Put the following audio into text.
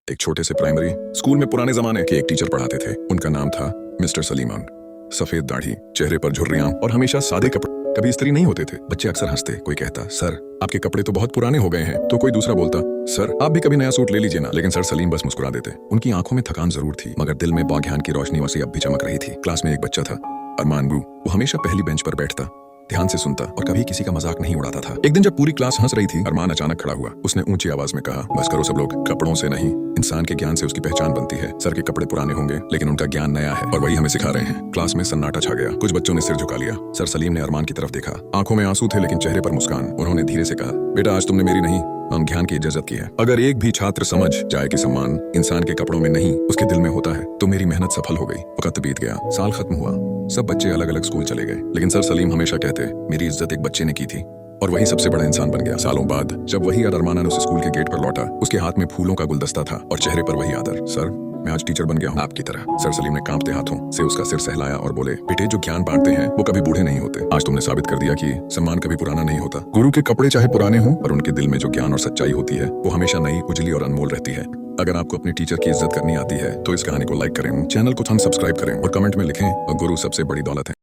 एक छोटे से प्राइमरी स्कूल में पुराने जमाने के एक टीचर पढ़ाते थे। उनका नाम था मिस्टर सलीमान। सफेद दाढ़ी, चेहरे पर झुर्रियां और हमेशा सादे कपड़े, कभी इस्त्री नहीं होते थे। बच्चे अक्सर हंसते। कोई कहता, सर आपके कपड़े तो बहुत पुराने हो गए हैं। तो कोई दूसरा बोलता, सर आप भी कभी नया सूट ले लीजिए ना। लेकिन सर सलीम बस मुस्कुरा देते। उनकी आंखों में थकान जरूर थी, मगर दिल में बाग्यान की रोशनी वैसे अब भी चमक रही थी। क्लास में एक बच्चा था, अरमान बू। वो हमेशा पहली बेंच पर बैठता, ध्यान से सुनता और कभी किसी का मजाक नहीं उड़ाता था। एक दिन जब पूरी क्लास हंस रही थी, अरमान अचानक खड़ा हुआ। उसने ऊंची आवाज में कहा, बस करो सब लोग, कपड़ों से नहीं, इंसान के ज्ञान से उसकी पहचान बनती है। सर के कपड़े पुराने होंगे, लेकिन उनका ज्ञान नया है और वही हमें सिखा रहे हैं। क्लास में सन्नाटा छा गया। कुछ बच्चों ने सिर झुका लिया। सर सलीम ने अरमान की तरफ देखा। आंखों में आंसू थे, लेकिन चेहरे पर मुस्कान। उन्होंने धीरे से कहा, बेटा आज तुमने मेरी नहीं, हम ज्ञान की इजाजत की है। अगर एक भी छात्र समझ जाए कि सम्मान इंसान के कपड़ों में नहीं, उसके दिल में होता है, तो मेरी मेहनत सफल हो गई। वक्त बीत गया, साल खत्म हुआ, सब बच्चे अलग अलग स्कूल चले गए, लेकिन सर सलीम हमेशा कहते, मेरी इज्जत एक बच्चे ने की थी और वही सबसे बड़ा इंसान बन गया। सालों बाद जब वही अरमाना उस स्कूल के गेट पर लौटा, उसके हाथ में फूलों का गुलदस्ता था और चेहरे पर वही आदर। सर मैं आज टीचर बन गया हूँ आपकी तरह। सर सलीम ने कांपते हाथों से उसका सिर सहलाया और बोले, बेटे जो ज्ञान बांटते हैं वो कभी बूढ़े नहीं होते। आज तुमने साबित कर दिया कि सम्मान कभी पुराना नहीं होता। गुरु के कपड़े चाहे पुराने हों, पर उनके दिल में जो ज्ञान और सच्चाई होती है वो हमेशा नई, उजली और अनमोल रहती है। अगर आपको अपने टीचर की इज्जत करनी आती है तो इस कहानी को लाइक करें, चैनल को सब्सक्राइब करें और कमेंट में लिखें, और गुरु सबसे बड़ी दौलत है।